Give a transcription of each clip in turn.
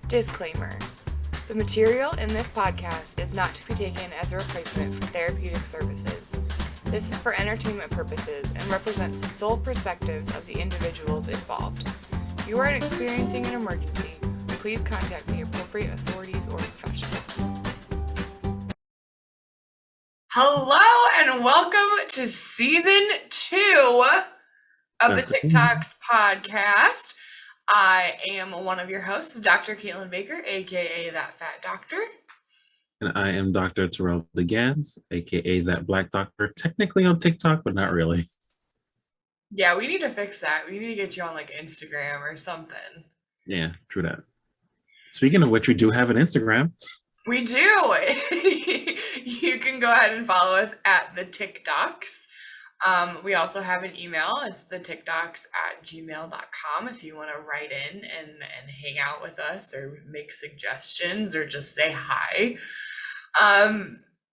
Disclaimer. The material in this podcast is not to be taken as a replacement for therapeutic services. This is for entertainment purposes and represents the sole perspectives of the individuals involved. If you are experiencing an emergency, please contact the appropriate authorities or professionals. Hello and welcome to season 2 of the TikDocs Podcast. I am one of your hosts, Dr. Katelyn Baker, aka thatfatdoctor. And I am Dr. Terrell DeGans, aka thatblackdoctor. Technically on TikTok, but not really. Yeah, we need to fix that. We need to get you on like Instagram or something. Yeah, true that. Speaking of which, we do have an Instagram. We do. You can go ahead and follow us at the TikDocs. We also have an email. It's thattikdocs@gmail.com if you want to write in and hang out with us or make suggestions or just say hi.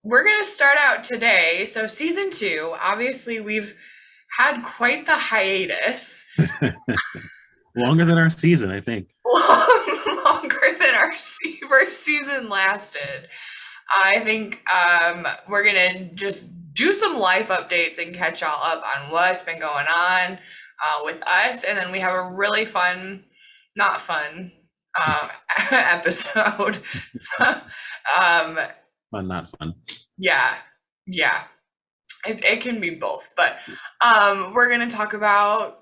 We're going to start out today. So season 2, obviously we've had quite the hiatus. Longer than our season, I think. Longer than our first season lasted. I think we're going to just do some life updates and catch y'all up on what's been going on with us. And then we have a really fun, not fun episode. So, Fun, not fun. Yeah. It can be both. But we're going to talk about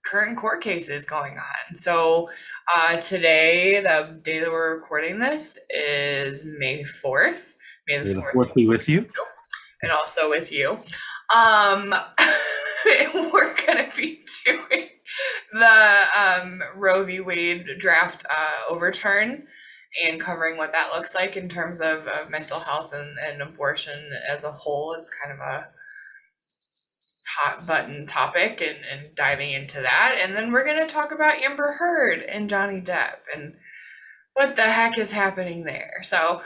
current court cases going on. So today, the day that we're recording this is May 4th. May the 4th be with you. And also with you. We're going to be doing the Roe V Wade draft overturn and covering what that looks like in terms of mental health and abortion as a whole is kind of a hot button topic and diving into that. And then we're going to talk about Amber Heard and Johnny Depp and what the heck is happening there. So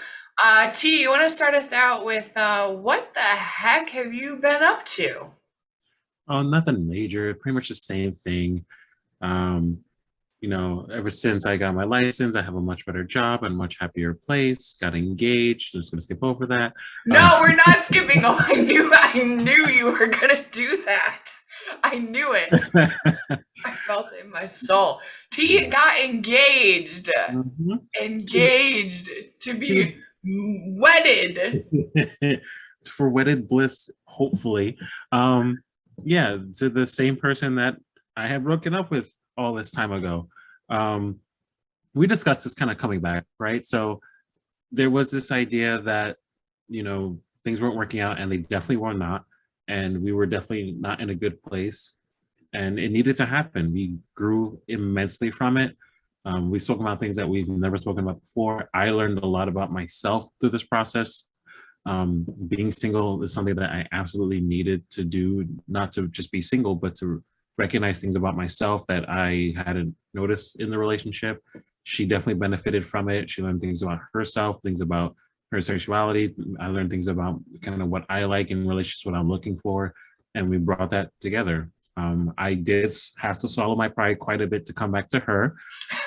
T, you want to start us out with what the heck have you been up to? Oh, nothing major. Pretty much the same thing. Ever since I got my license, I have a much better job and much happier place. Got engaged. I'm just gonna skip over that. No, we're not skipping. Oh, I knew you were gonna do that. I knew it. I felt it in my soul. T got engaged. Mm-hmm. Engaged to be wedded. For wedded bliss, hopefully. To the same person that I had broken up with all this time ago. We discussed this kind of coming back, right? So there was this idea that, things weren't working out, and they definitely were not. And we were definitely not in a good place. And it needed to happen. We grew immensely from it. We spoke about things that we've never spoken about before. I learned a lot about myself through this process. Being single is something that I absolutely needed to do, not to just be single, but to recognize things about myself that I hadn't noticed in the relationship. She definitely benefited from it. She learned things about herself, things about her sexuality. I learned things about kind of what I like in relationships, what I'm looking for, and we brought that together. I did have to swallow my pride quite a bit to come back to her.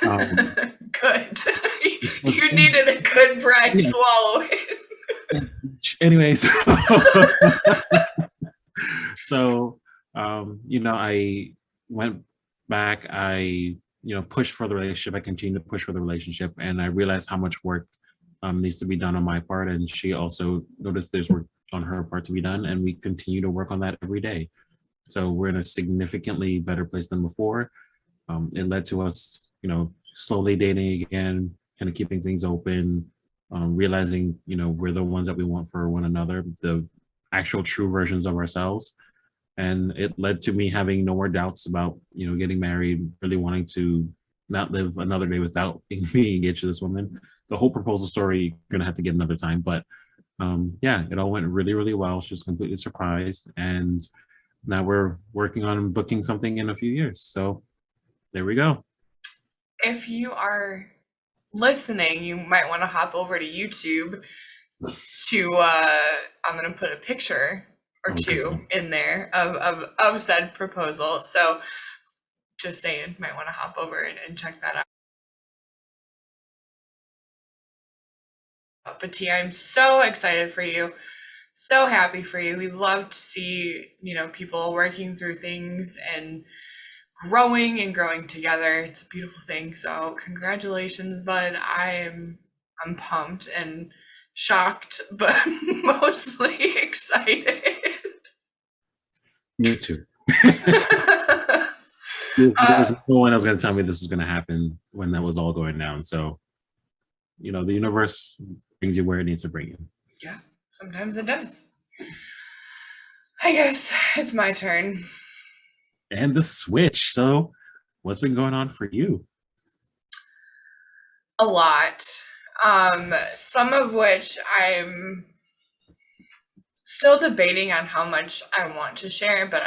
Good. You needed a good pride swallow. Anyways, I went back. I pushed for the relationship. I continued to push for the relationship, and I realized how much work needs to be done on my part, and she also noticed there's work on her part to be done, and we continue to work on that every day. So we're in a significantly better place than before. It led to us, slowly dating again, kind of keeping things open, realizing, we're the ones that we want for one another, the actual true versions of ourselves. And it led to me having no more doubts about, getting married, really wanting to not live another day without being engaged to this woman. The whole proposal story, you're going to have to get another time. But it all went really, really well. She was completely surprised. And now we're working on booking something in a few years. So there we go. If you are listening, you might want to hop over to YouTube to, I'm going to put a picture or two in there of said proposal. So just saying, might want to hop over and check that out. But T, I'm so excited for you. So happy for you. We love to see, people working through things and growing together. It's a beautiful thing. So congratulations, bud. I'm pumped and shocked, but mostly excited. Me too. There's no one else going to tell me this was going to happen when that was all going down. So, the universe brings you where it needs to bring you. Yeah, sometimes it does. I guess it's my turn. And the switch. So, what's been going on for you? A lot. Some of which I'm still debating on how much I want to share, but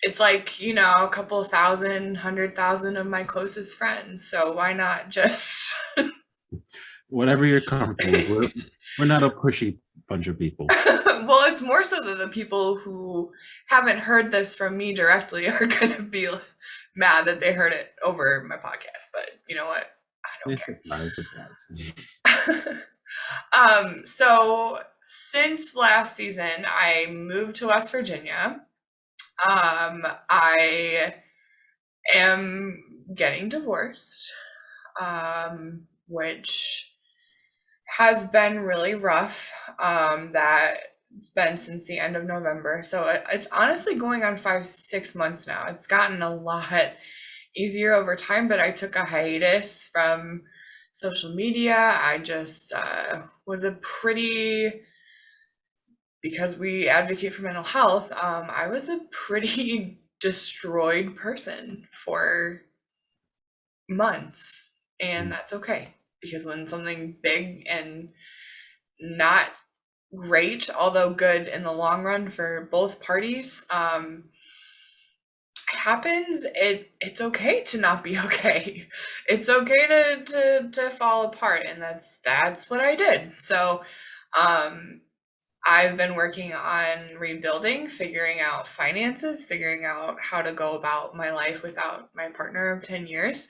it's like, a couple thousand, 100,000 of my closest friends. So why not just whatever you're comfortable with. We're not a pushy bunch of people. Well, it's more so that the people who haven't heard this from me directly are going to be mad that they heard it over my podcast. But you know what? I don't care. So since last season, I moved to West Virginia. I am getting divorced, which has been really rough. That's been since the end of November. So it's honestly going on 5-6 months now. It's gotten a lot easier over time, but I took a hiatus from social media. I just was because we advocate for mental health, I was a pretty destroyed person for months, and that's okay, because when something big and not great, although good in the long run for both parties, happens, it's okay to not be okay. It's okay to fall apart, and that's what I did. So I've been working on rebuilding, figuring out finances, figuring out how to go about my life without my partner of 10 years.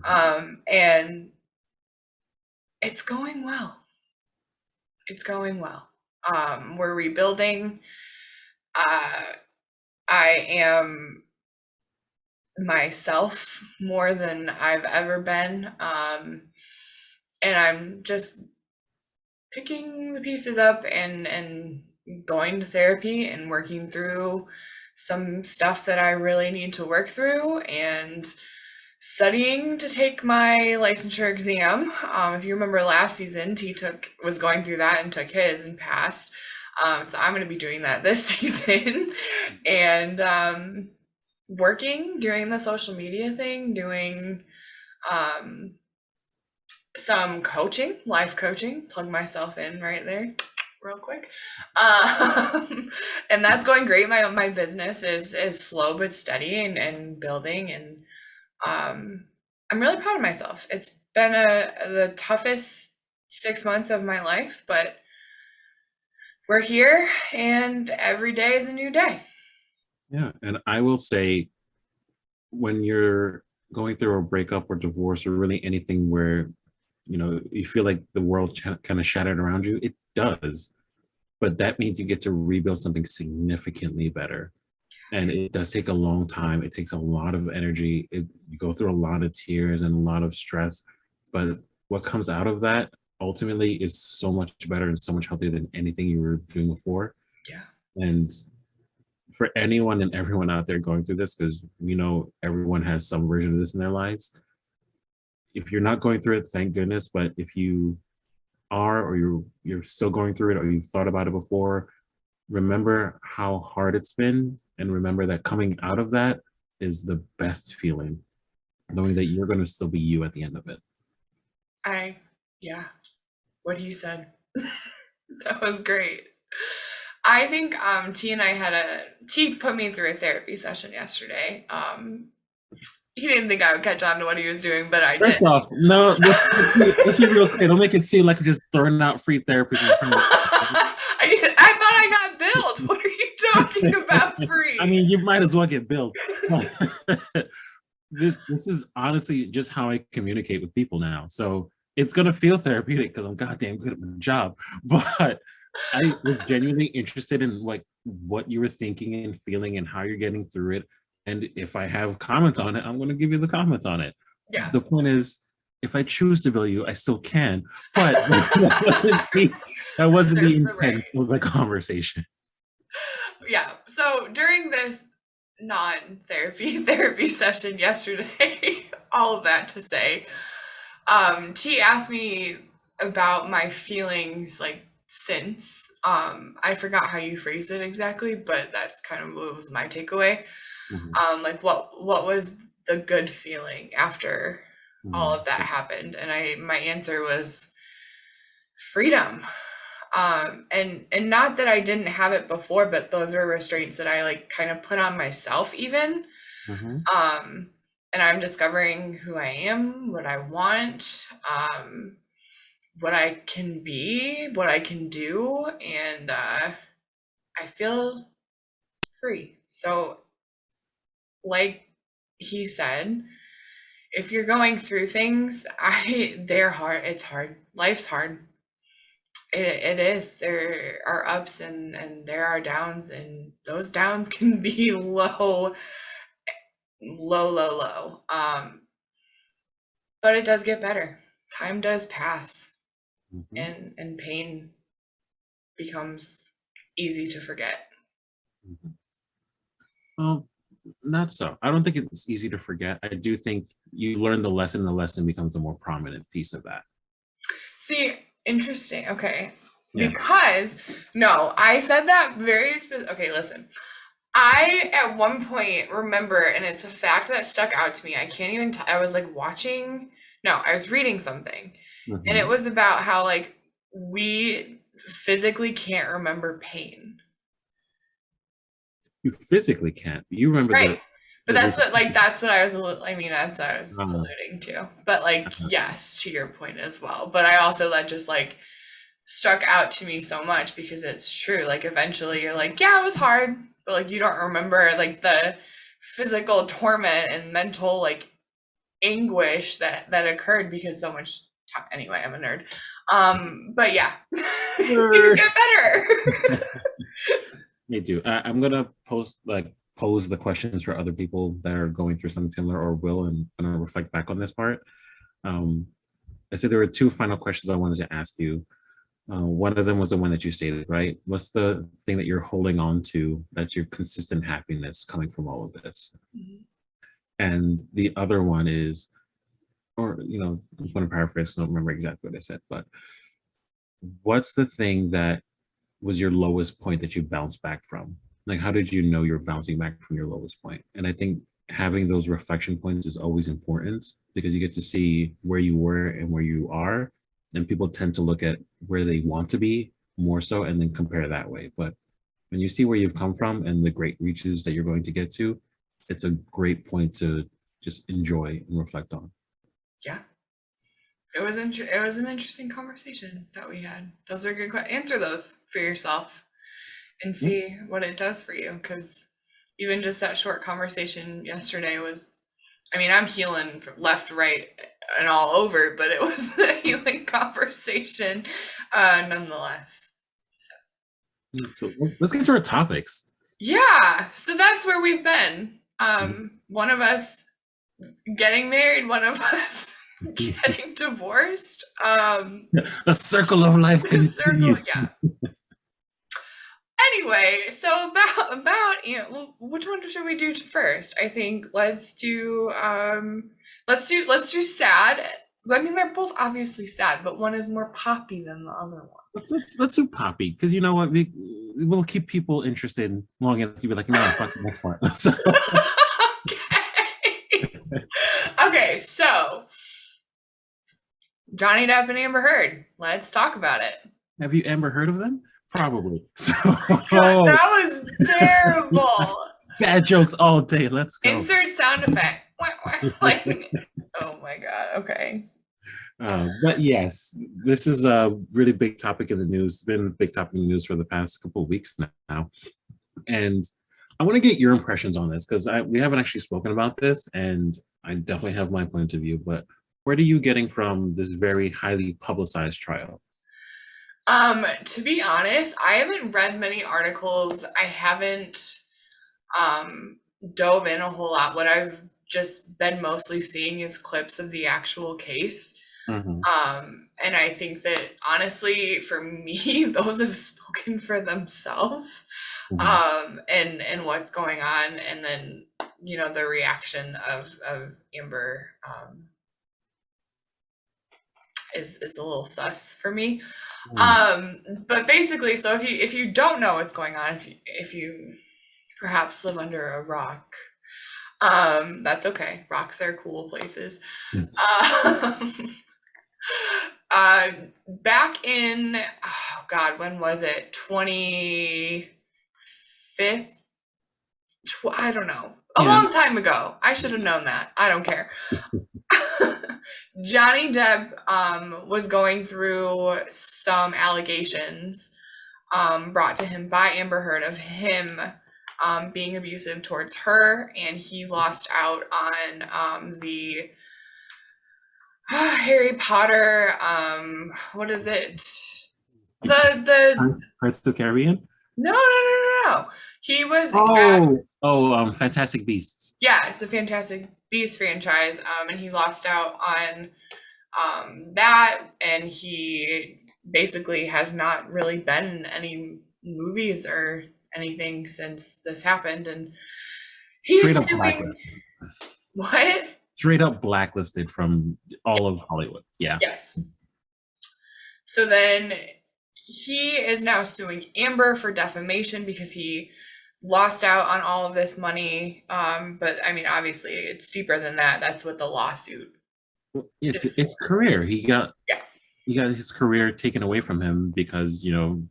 And it's going well. It's going well. We're rebuilding. I am myself more than I've ever been. And I'm just picking the pieces up and going to therapy and working through some stuff that I really need to work through, and studying to take my licensure exam. If you remember last season, T was going through that and took his and passed. So I'm going to be doing that this season, and doing the social media thing, doing some coaching, life coaching, plug myself in right there real quick. And that's going great. My business is slow but steady and building, and I'm really proud of myself. It's been the toughest 6 months of my life, but we're here, and every day is a new day. Yeah, and I will say, when you're going through a breakup or divorce or really anything where you feel like the world kind of shattered around you, it does. But that means you get to rebuild something significantly better. And it does take a long time. It takes a lot of energy. You go through a lot of tears and a lot of stress. But what comes out of that ultimately is so much better and so much healthier than anything you were doing before. Yeah. And for anyone and everyone out there going through this, because we know everyone has some version of this in their lives, if you're not going through it, thank goodness. But if you are, or you're still going through it, or you've thought about it before, remember how hard it's been, and remember that coming out of that is the best feeling, knowing that you're going to still be you at the end of it. What he said. That was great. I think T and I T put me through a therapy session yesterday. He didn't think I would catch on to what he was doing, but I did. First off, no, let's be real clear. Don't make it seem like you're just throwing out free therapy. I thought I got billed. What are you talking about, free? I mean, you might as well get billed. This is honestly just how I communicate with people now. So it's gonna feel therapeutic because I'm goddamn good at my job. But I was genuinely interested in like what you were thinking and feeling and how you're getting through it. And if I have comments on it, I'm gonna give you the comments on it. Yeah. The point is, if I choose to bill you, I still can. But that wasn't the Serves the intent right. of the conversation. Yeah. So during this therapy session yesterday, all of that to say, T asked me about my feelings like since. I forgot how you phrased it exactly, but that's kind of what was my takeaway. Mhm. Like what was the good feeling after all Mhm. of that happened? And my answer was freedom. And not that I didn't have it before, but those were restraints that I like kind of put on myself even. Mhm. And I'm discovering who I am, what I want, what I can be, what I can do, and I feel free. So, like he said, if you're going through things, they're hard. It's hard. Life's hard. It is. There are ups and there are downs, and those downs can be low, low, low, low. But it does get better. Time does pass, Mhm. and pain becomes easy to forget. Mhm. Well, not so. I don't think it's easy to forget. I do think you learn the lesson, and the lesson becomes a more prominent piece of that. See, interesting. Okay. Yeah. Because no, I said that very okay, listen. I at one point remember, and it's a fact that stuck out to me. I can't even I was like watching, no, I was reading something. And it Mhm. was about how like we physically can't remember pain. You physically can't. You remember Right. But the repercussions. that's what I was I mean, that's what I was Uh, alluding to. But like, uh, yes, to your point as well. But I also that just like struck out to me so much because it's true. Like eventually you're like, yeah, it was hard, but like you don't remember like the physical torment and mental like anguish that occurred because so much time. Anyway, I'm a nerd. But yeah. Things Nerd. get better. They do. I'm gonna pose the questions for other people that are going through something similar or will, and gonna reflect back on this part. Um, I said there were two final questions I wanted to ask you. One of them was the one that you stated, right? What's the thing that you're holding on to that's your consistent happiness coming from all of this? And the other one is, or I'm going to paraphrase. I don't remember exactly what I said, but what's the thing that was your lowest point that you bounced back from? Like, how did you know you're bouncing back from your lowest point? And I think having those reflection points is always important because you get to see where you were and where you are. And people tend to look at where they want to be more so and then compare that way. But when you see where you've come from and the great reaches that you're going to get to, it's a great point to just enjoy and reflect on. Yeah. It was an interesting conversation that we had. Those are good answer those for yourself and Yeah. see what it does for you, because even just that short conversation yesterday was, I mean, I'm healing from left, right, and all over, but it was a healing conversation nonetheless. So let's get to our topics. Yeah, so that's where we've been. Mhm. One of us getting married, one of us getting divorced. The circle of life The circle, continues. yeah. Anyway, so about which one should we do first? I think let's do sad. I mean, they're both obviously sad, but one is more poppy than the other one. Let's do Poppy because you know what, we'll keep people interested long enough to be like, no, fuck the next one. So, Okay. Okay, so Johnny Depp and Amber Heard. Let's talk about it. have you ever heard of them? Probably. So, God, that was terrible. bad jokes all day. Let's go. Insert sound effect. Like, oh my God. Okay. But yes, this is a really big topic in the news. It's been a big topic in the news for the past couple of weeks now. And I want to get your impressions on this because we haven't actually spoken about this, and I definitely have my point of view. But What are you getting from this very highly publicized trial? To be honest, I haven't read many articles. I haven't dove in a whole lot. What I've just been mostly seeing is clips of the actual case. Mm-hmm. And I think that honestly, for me, those have spoken for themselves. Mm-hmm. And what's going on, and then the reaction of Amber is a little sus for me. But basically, so if you don't know what's going on, if you perhaps live under a rock, that's okay. Rocks are cool places. Back in, oh God, when was it? 25th? I don't know. A long time ago. I should have known that. I don't care. Johnny Depp was going through some allegations brought to him by Amber Heard of him being abusive towards her, and he lost out on the Harry Potter, what is it? The Pirates of the Caribbean? No. He was Fantastic Beasts. Yeah, it's a Fantastic Beasts franchise, and he lost out on that, and he basically has not really been in any movies or anything since this happened, and he's suing. What? Straight up blacklisted from all of Hollywood. Yeah. Yes. So then he is now suing Amber for defamation because he lost out on all of this money. But I mean, obviously, it's deeper than that. That's what the lawsuit. It's career. He got his career taken away from him because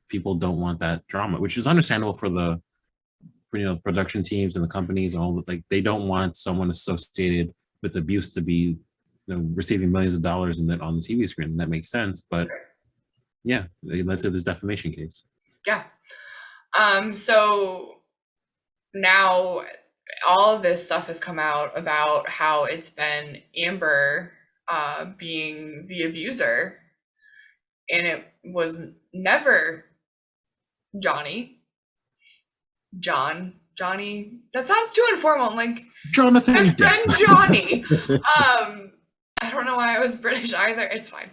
people don't want that drama, which is understandable for the production teams and the companies and all. Like, they don't want someone associated with abuse to be receiving millions of dollars and then on the TV screen. That makes sense, but yeah, they led to this defamation case. Yeah. So now all of this stuff has come out about how it's been Amber being the abuser, and it was never Johnny. Johnny, that sounds too informal. I'm like, Jonathan. My friend Johnny. I don't know why I was British either. It's fine.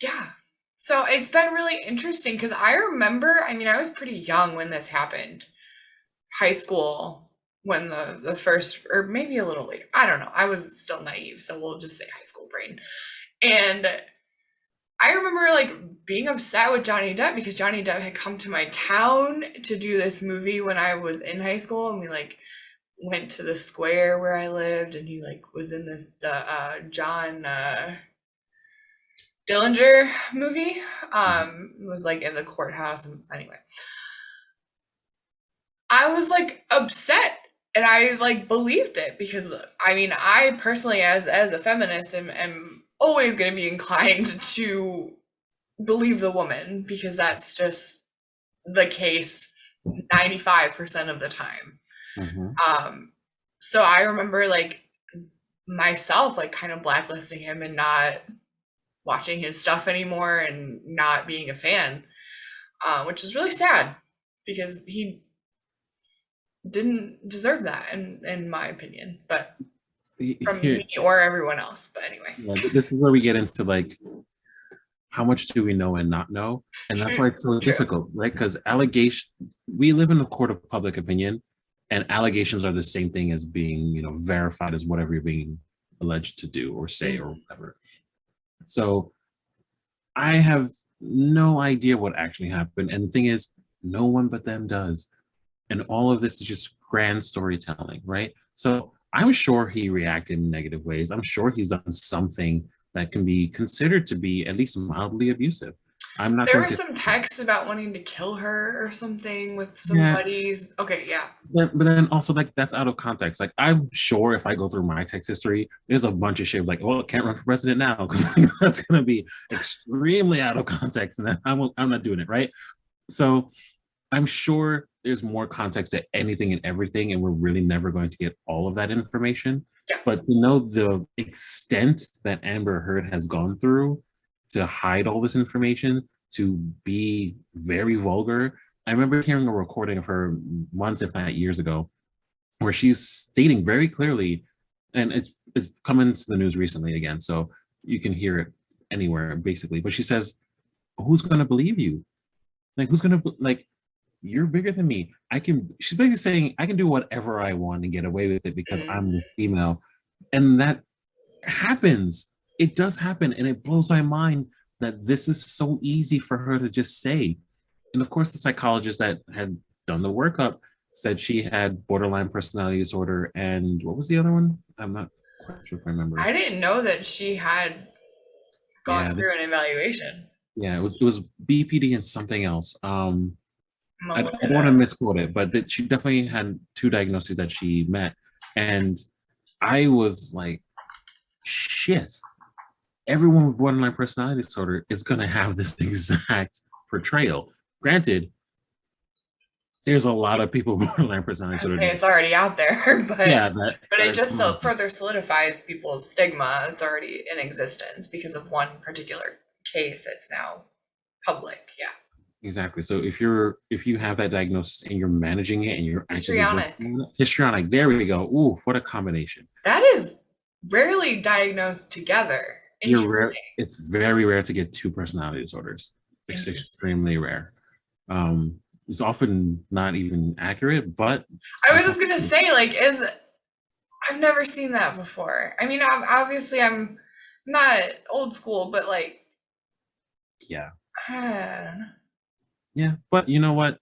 Yeah. So it's been really interesting because I remember, I was pretty young when this happened. High school, when the first, or maybe a little later. I don't know. I was still naive, so we'll just say high school brain. And I remember being upset with Johnny Depp because Johnny Depp had come to my town to do this movie when I was in high school, and we went to the square where I lived, and he was in this John Dillinger movie. Was in the courthouse, and anyway, I was upset, and I believed it because I personally as a feminist am always going to be inclined to believe the woman because that's just the case 95% of the time. Mm-hmm. So I remember myself kind of blacklisting him and not watching his stuff anymore and not being a fan, which is really sad because he didn't deserve that in my opinion, but from me or everyone else. But anyway, this is where we get into how much do we know and not know, and that's why it's so difficult, right? Because we live in a court of public opinion, and allegations are the same thing as being verified as whatever you're being alleged to do or say or whatever. So I have no idea what actually happened, and the thing is, no one but them does, and all of this is just grand storytelling, right? So I'm sure he reacted in negative ways. I'm sure he's done something that can be considered to be at least mildly abusive. There were some texts about wanting to kill her or something with some buddies. Okay, yeah. But then also that's out of context. I'm sure if I go through my text history, there's a bunch of shit can't run for president now because that's gonna be extremely out of context, and I'm not doing it, right? So I'm sure there's more context to anything and everything, and we're really never going to get all of that information. Yeah. But to know the extent that Amber Heard has gone through to hide all this information, to be very vulgar. I remember hearing a recording of her months, if not years ago, where she's stating very clearly, and it's coming to the news recently again, so you can hear it anywhere basically. But she says, "Who's gonna believe you? Like, who's gonna like? You're bigger than me. I can." She's basically saying, "I can do whatever I want and get away with it because Mm. I'm the female," and that happens. It does happen, and it blows my mind that this is so easy for her to just say. And of course, the psychologist that had done the workup said she had borderline personality disorder, and what was the other one? I'm not quite sure if I remember. I didn't know that she had gone Yeah, through an evaluation. yeah, it was BPD and something else. I'm I gonna look don't it want to up. misquote it, but that she definitely had two diagnoses that she met, and I was like, shit. Everyone with borderline personality disorder is going to have this exact portrayal. Granted, there's a lot of people with borderline personality I say disorder. it's already out there, Yeah, that but it are just so coming. further solidifies people's stigma. It's already in existence because of one particular case. It's now public. Yeah. Exactly. So if you have that diagnosis and you're managing it and you're actively Histrionic. working on it, histrionic. There we go. Ooh, what a combination. That is rarely diagnosed together. You're rare. Interesting. It's very rare to get two personality disorders. It's Interesting. extremely rare. It's often not even accurate, but I was just gonna say, like, I've never seen that before. I mean, obviously, I'm not old school, but like, yeah, I don't know. yeah. But you know what?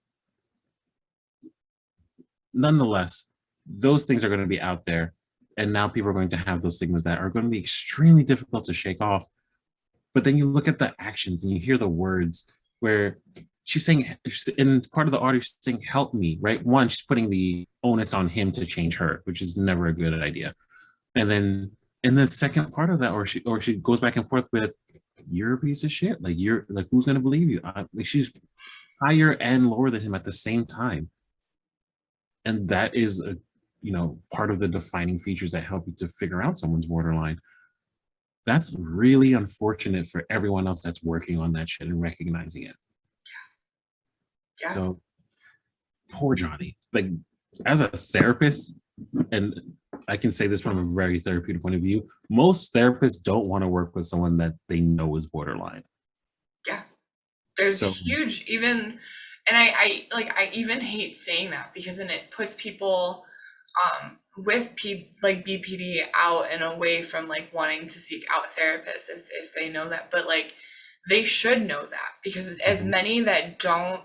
Nonetheless, those things are going to be out there. And now people are going to have those stigmas that are going to be extremely difficult to shake off. But then you look at the actions and you hear the words where she's saying, in part of the audio, she's saying, help me, right? One, she's putting the onus on him to change her, which is never a good idea. And then in the second part of that, or she goes back and forth with, you're a piece of shit. Like, you're like, who's going to believe you? Like, she's higher and lower than him at the same time. And that is a part of the defining features that help you to figure out someone's borderline. That's really unfortunate for everyone else that's working on that shit and recognizing it. Yeah. So poor Johnny. Like, as a therapist, and I can say this from a very therapeutic point of view, most therapists don't want to work with someone that they know is borderline. Yeah. There's So huge even, and I even hate saying that because then it puts people with like BPD out and away from like wanting to seek out therapists if they know that. But like they should know that because as many that don't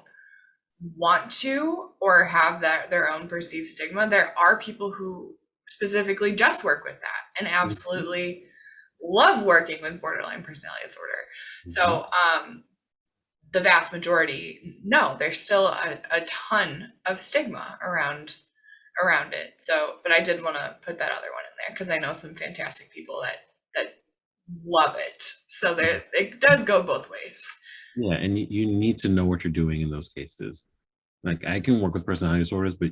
want to or have that their own perceived stigma, there are people who specifically just work with that and absolutely love working with borderline personality disorder. So the vast majority, no, there's still a ton of stigma around it. So, but I did want to put that other one in there because I know some fantastic people that love it. So there, it does go both ways. yeah, and you need to know what you're doing in those cases. Like, I can work with personality disorders, but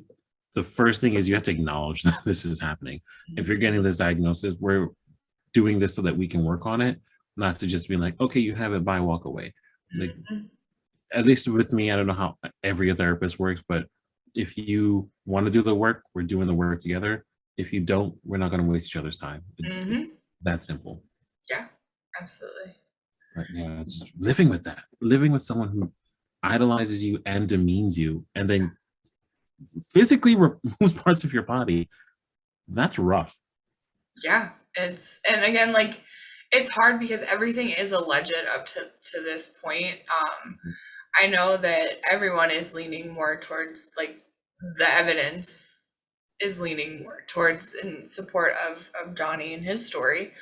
the first thing is you have to acknowledge that this is happening. If you're getting this diagnosis, we're doing this so that we can work on it, not to just be like, okay, you have it, bye, walk away. Like, at least with me, I don't know how every therapist works, but if you want to do the work, we're doing the work together. If you don't, we're not going to waste each other's time. It's that simple. Yeah, absolutely. But yeah, just living with someone who idolizes you and demeans you, and then physically removes parts of your body. That's rough. Yeah, and again, like, it's hard because everything is alleged up to this point. I know that everyone is leaning more towards like the evidence is leaning more towards in support of Johnny and his story.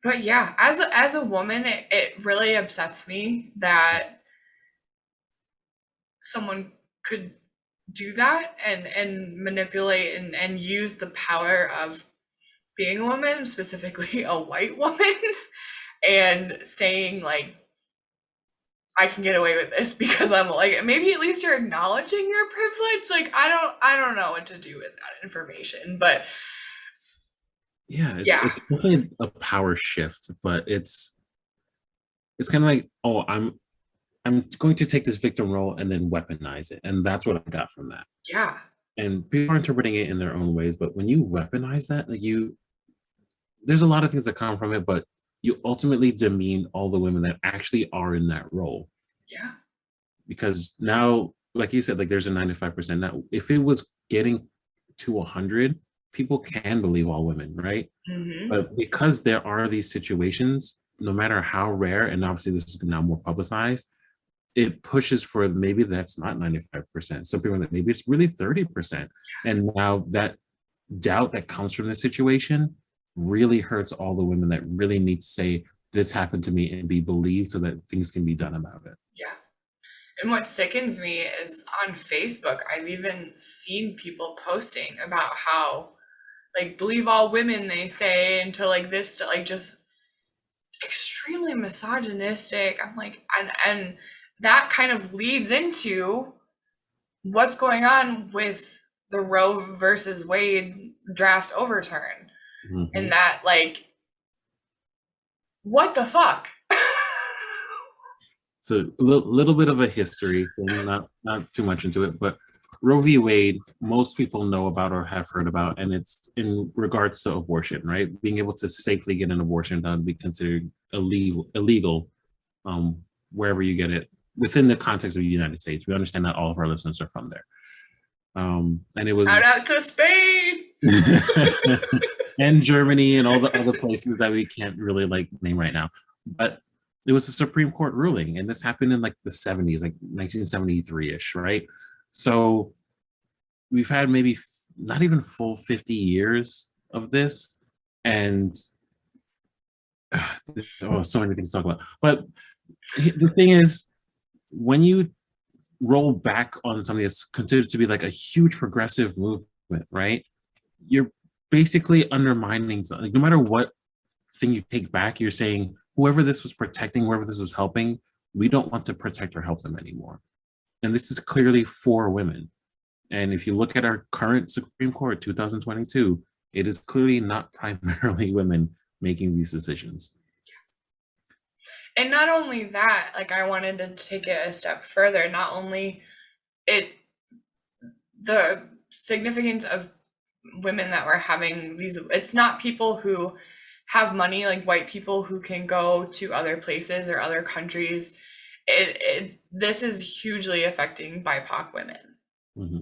But yeah, as a woman, it really upsets me that someone could do that and manipulate and use the power of being a woman, specifically a white woman, and saying like, I can get away with this because I'm like, maybe at least you're acknowledging your privilege. Like, I don't know what to do with that information, but Yeah, yeah, it's definitely a power shift, but it's kind of like, oh, I'm going to take this victim role and then weaponize it, and that's what I got from that. yeah, And people are interpreting it in their own ways, but when you weaponize that, like there's a lot of things that come from it, but you ultimately demean all the women that actually are in that role. yeah, Because now, like you said, like there's a 95%. Now, if it was getting to 100, people can believe all women, right? mm-hmm. But because there are these situations, no matter how rare, and obviously this is now more publicized, it pushes for maybe that's not 95%. Some people that maybe it's really 30%. And now that doubt that comes from this situation really hurts all the women that really need to say, this happened to me, and be believed so that things can be done about it. Yeah. And what sickens me is on Facebook, I've even seen people posting about how, like, believe all women, they say, until like this, like, just extremely misogynistic. I'm like, and that kind of leads into what's going on with the Roe versus Wade draft overturn. Mhm. And that, like, what the fuck? So a little bit of a history thing, not too much into it, but Roe v. Wade, most people know about or have heard about, and it's in regards to abortion, right? Being able to safely get an abortion done be considered illegal wherever you get it within the context of the United States. We understand that all of our listeners are from there. And it was Shout out to Spain and Germany and all the other places that we can't really like name right now. But it was a Supreme Court ruling, and this happened in like the 70s, like 1973-ish, right? So we've had maybe not even full 50 years of this, and so many things to talk about. But the thing is, when you roll back on something that's considered to be like a huge progressive movement, right? You're basically undermining something. Like, no matter what thing you take back, you're saying whoever this was protecting, whoever this was helping, we don't want to protect or help them anymore. And this is clearly for women. And if you look at our current Supreme Court, 2022, it is clearly not primarily women making these decisions. And not only that, like, I wanted to take it a step further. Not only the significance of women that were having these, it's not people who have money, like white people who can go to other places or other countries. This is hugely affecting BIPOC women. Mm-hmm.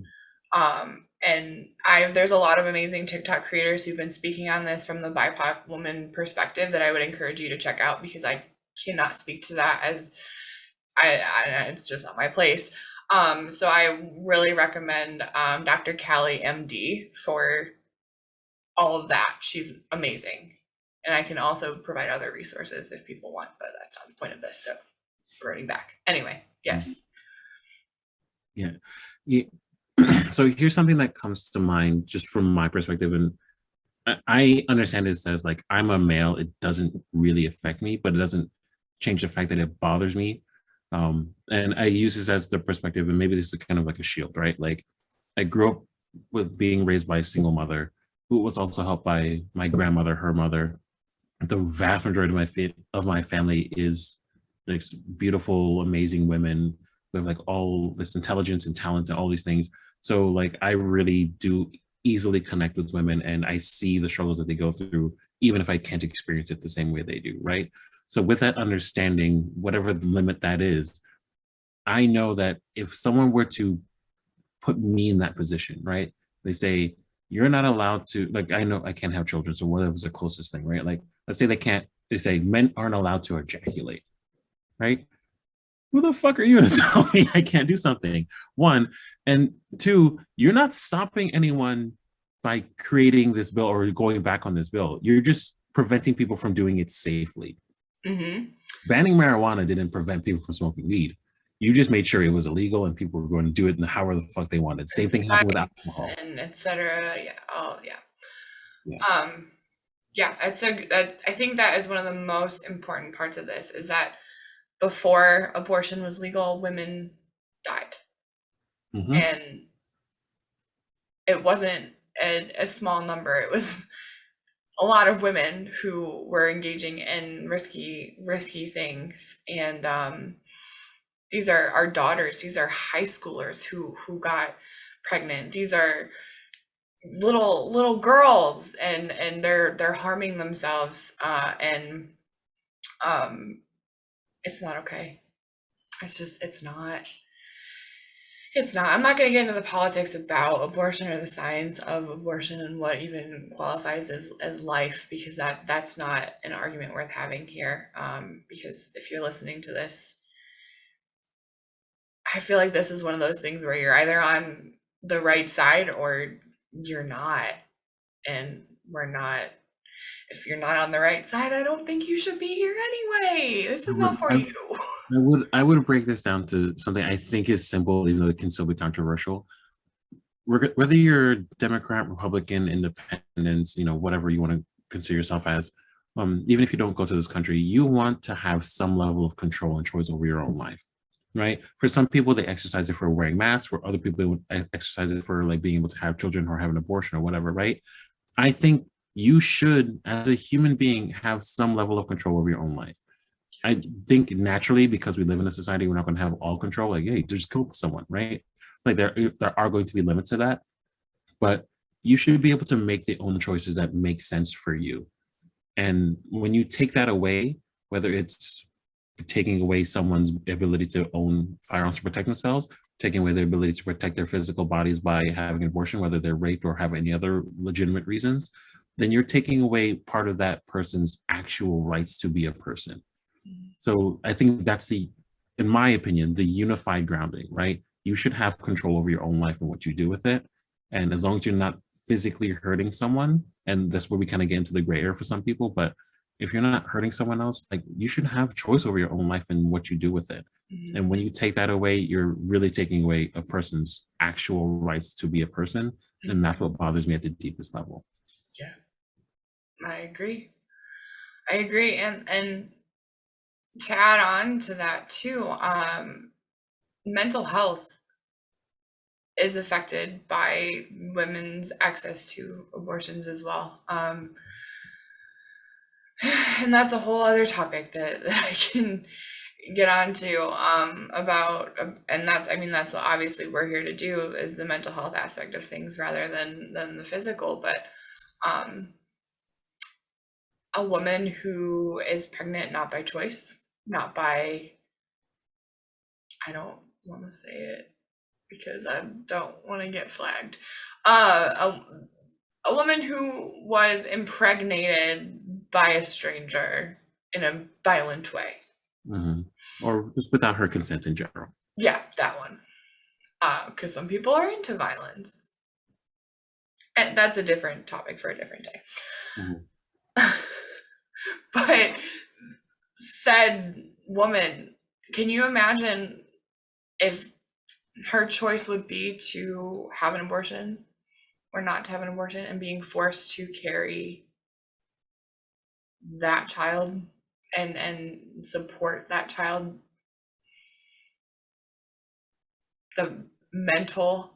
And there's a lot of amazing TikTok creators who've been speaking on this from the BIPOC woman perspective that I would encourage you to check out, because I cannot speak to that, as it's just not my place. So I really recommend Dr. Callie, MD, for all of that. She's amazing. And I can also provide other resources if people want, but that's not the point of this. So running back. Anyway, yes. Yeah. So here's something that comes to mind just from my perspective, and I understand this as like, I'm a male, it doesn't really affect me, but it doesn't change the fact that it bothers me. And I use this as the perspective, and maybe this is kind of like a shield, right? Like, I grew up with being raised by a single mother who was also helped by my grandmother, her mother. The vast majority of my family is like beautiful, amazing women who have like all this intelligence and talent and all these things. So like, I really do easily connect with women, and I see the struggles that they go through, even if I can't experience it the same way they do, right? So with that understanding, whatever the limit that is, I know that if someone were to put me in that position, right? They say, you're not allowed to, like, I know I can't have children, so whatever's the closest thing, right? Like, let's say they say men aren't allowed to ejaculate, right? Who the fuck are you to tell me I can't do something? One, and two, you're not stopping anyone by creating this bill or going back on this bill. You're just preventing people from doing it safely. Mm-hmm. Banning marijuana didn't prevent people from smoking weed. You just made sure it was illegal and people were going to do it in however the fuck they wanted. Same thing happened with alcohol and etc. Yeah. Oh yeah. Yeah. Yeah. I think that is one of the most important parts of this, is that before abortion was legal, women died. Mm-hmm. And it wasn't a small number. It was a lot of women who were engaging in risky things. And these are our daughters. These are high schoolers who got pregnant. These are little girls, and they're harming themselves. And it's not okay. It's not. It's not. I'm not going to get into the politics about abortion or the science of abortion and what even qualifies as life, because that's not an argument worth having here. Because if you're listening to this, I feel like this is one of those things where you're either on the right side or you're not. And we're not. If you're not on the right side, I don't think you should be here anyway. This is not for you. I would break this down to something I think is simple, even though it can still be controversial. Whether you're Democrat, Republican, Independent, whatever you want to consider yourself as, even if you don't go to this country, you want to have some level of control and choice over your own life, right? For some people, they exercise it for wearing masks. For other people, they exercise it for like being able to have children or have an abortion or whatever, right? I think you should, as a human being, have some level of control over your own life. I think naturally, because we live in a society, we're not going to have all control. Like, hey, just kill someone, right? Like there are going to be limits to that, but you should be able to make the own choices that make sense for you. And when you take that away, whether it's taking away someone's ability to own firearms to protect themselves, taking away their ability to protect their physical bodies by having an abortion, whether they're raped or have any other legitimate reasons, then you're taking away part of that person's actual rights to be a person. So I think that's in my opinion, the unified grounding, right? You should have control over your own life and what you do with it. And as long as you're not physically hurting someone, and that's where we kind of get into the gray area for some people, but if you're not hurting someone else, like you should have choice over your own life and what you do with it. Mm-hmm. And when you take that away, you're really taking away a person's actual rights to be a person. Mm-hmm. And that's what bothers me at the deepest level. Yeah, I agree. And to add on to that too, mental health is affected by women's access to abortions as well. And that's a whole other topic that I can get onto about, and that's what obviously we're here to do, is the mental health aspect of things rather than the physical. But a woman who is pregnant not by choice, not by, I don't want to say it because I don't want to get flagged, a woman who was impregnated by a stranger in a violent way. Mm-hmm. Or just without her consent in general. Yeah, that one. Because some people are into violence. And that's a different topic for a different day. Mm-hmm. But said woman, can you imagine if her choice would be to have an abortion or not to have an abortion, and being forced to carry that child and support that child? The mental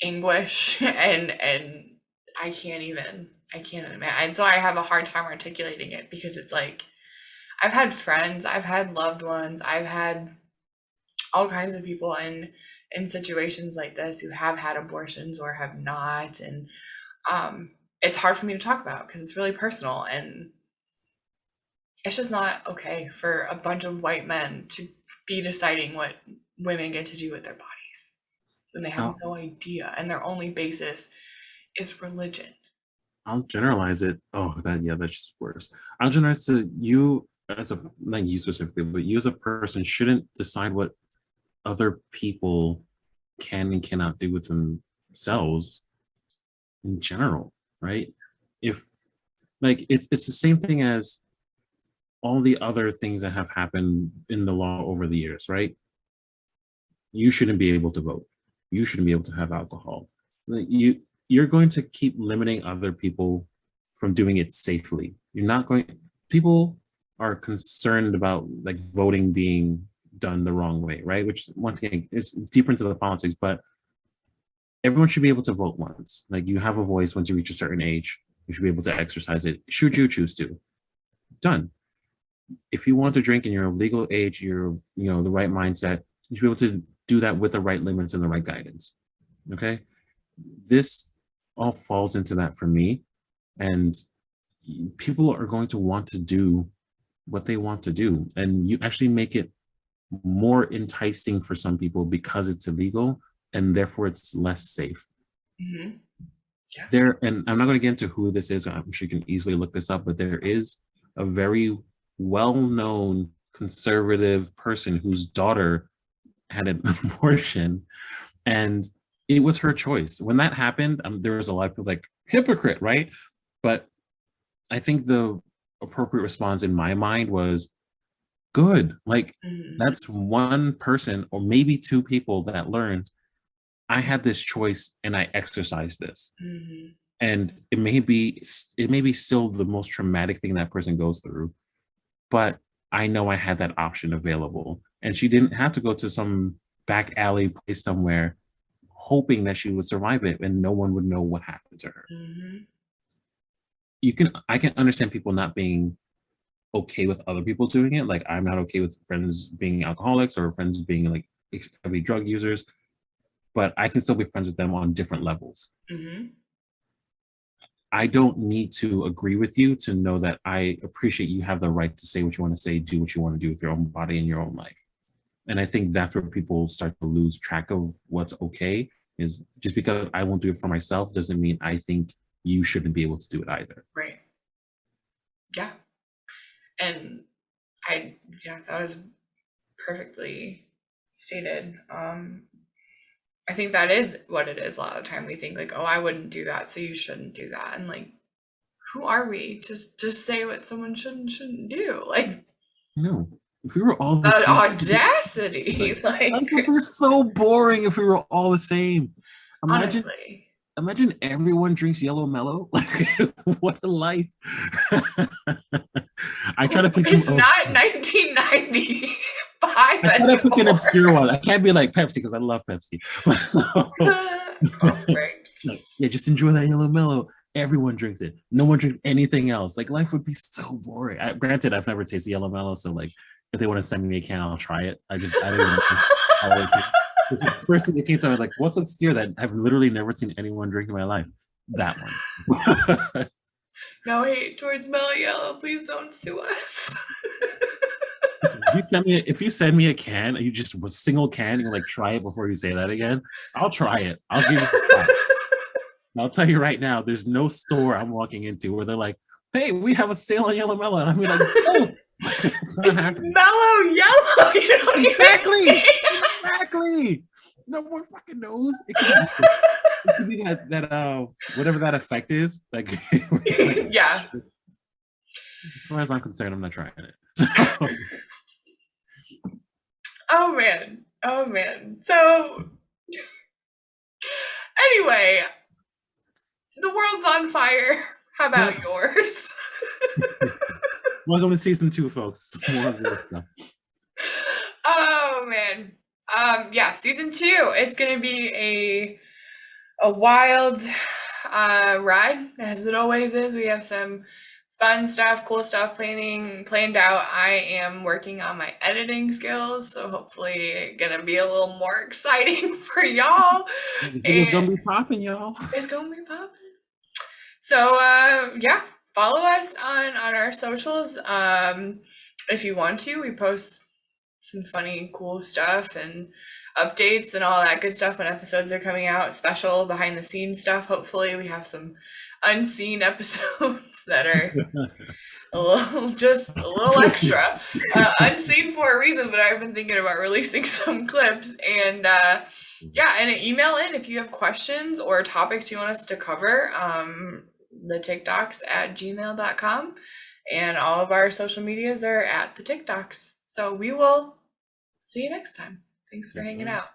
anguish and I can't imagine. And so I have a hard time articulating it, because it's like, I've had friends, I've had loved ones, I've had all kinds of people in situations like this who have had abortions or have not, and it's hard for me to talk about because it's really personal, and it's just not okay for a bunch of white men to be deciding what women get to do with their bodies when they have no idea, and their only basis is religion. I'll generalize it. That's just worse. I'll generalize to you as not you specifically, but you as a person shouldn't decide what other people can and cannot do with themselves in general, right? If like it's the same thing as all the other things that have happened in the law over the years, right? You shouldn't be able to vote. You shouldn't be able to have alcohol. You're going to keep limiting other people from doing it safely. People are concerned about like voting being done the wrong way, right? Which once again is deeper into the politics, but everyone should be able to vote once. Like you have a voice once you reach a certain age, you should be able to exercise it. Should you choose to? Done. If you want to drink and you're of legal age, you're the right mindset, you should be able to do that with the right limits and the right guidance. Okay. This all falls into that for me. And people are going to want to do what they want to do. And you actually make it more enticing for some people because it's illegal and therefore it's less safe. Mm-hmm. Yeah. There, and I'm not going to get into who this is. I'm sure you can easily look this up, but there is a very well-known conservative person whose daughter had an abortion, and it was her choice. When that happened, there was a lot of people like, hypocrite, right? But I think the appropriate response in my mind was, good. Like, that's one person or maybe two people that learned, I had this choice and I exercised this. And it may be still the most traumatic thing that person goes through, but I know I had that option available. And she didn't have to go to some back alley place somewhere hoping that she would survive it and no one would know what happened to her. I can understand people not being okay with other people doing it. Like, I'm not okay with friends being alcoholics or friends being like heavy drug users, but I can still be friends with them on different levels. I don't need to agree with you to know that I appreciate you have the right to say what you want to say, do what you want to do with your own body and your own life. And I think that's where people start to lose track of what's okay, is just because I won't do it for myself doesn't mean I think you shouldn't be able to do it either. Right. Yeah. And that was perfectly stated. I think that is what it is. A lot of the time we think like, oh, I wouldn't do that, so you shouldn't do that. And like, who are we to just say what someone shouldn't do? Like, no. If we were all the same, audacity, like it's so boring. If we were all the same, honestly. Imagine everyone drinks yellow mellow. Like, what a life. I try to pick some. It's not 1995. I try to pick an obscure one. I can't be like Pepsi because I love Pepsi. Yeah, just enjoy that yellow mellow. Everyone drinks it. No one drinks anything else. Like, life would be so boring. Granted, I've never tasted yellow mellow, so like, if they want to send me a can, I'll try it. I don't even know. The first thing that came to me, like, what's obscure that I've literally never seen anyone drink in my life? That one. No hate towards Mellow Yellow. Please don't sue us. If you send me a can, you just a single can, you like try it before you say that again, I'll try it. I'll give you a try. I'll tell you right now, there's no store I'm walking into where they're like, hey, we have a sale on yellow mellow. And I'm like, oh, it's mellow yellow. You don't exactly. No one fucking knows. It could be that whatever that effect is. Like, yeah. As far as I'm concerned, I'm not trying it. So. Oh man. So anyway, the world's on fire. How about yours? Welcome to season 2, folks. More of your stuff. Oh man. Season 2. It's gonna be a wild ride, as it always is. We have some fun stuff, cool stuff planned out. I am working on my editing skills, so hopefully gonna be a little more exciting for y'all. It's gonna be popping, y'all. It's gonna be popping. So follow us on our socials. If you want to, we post some funny, cool stuff and updates and all that good stuff when episodes are coming out. Special behind the scenes stuff. Hopefully we have some unseen episodes that are a little extra, unseen for a reason, but I've been thinking about releasing some clips. And and email in if you have questions or topics you want us to cover. The TikDocs at gmail.com, and all of our social medias are at the TikDocs. So we will see you next time. Thanks for hanging out.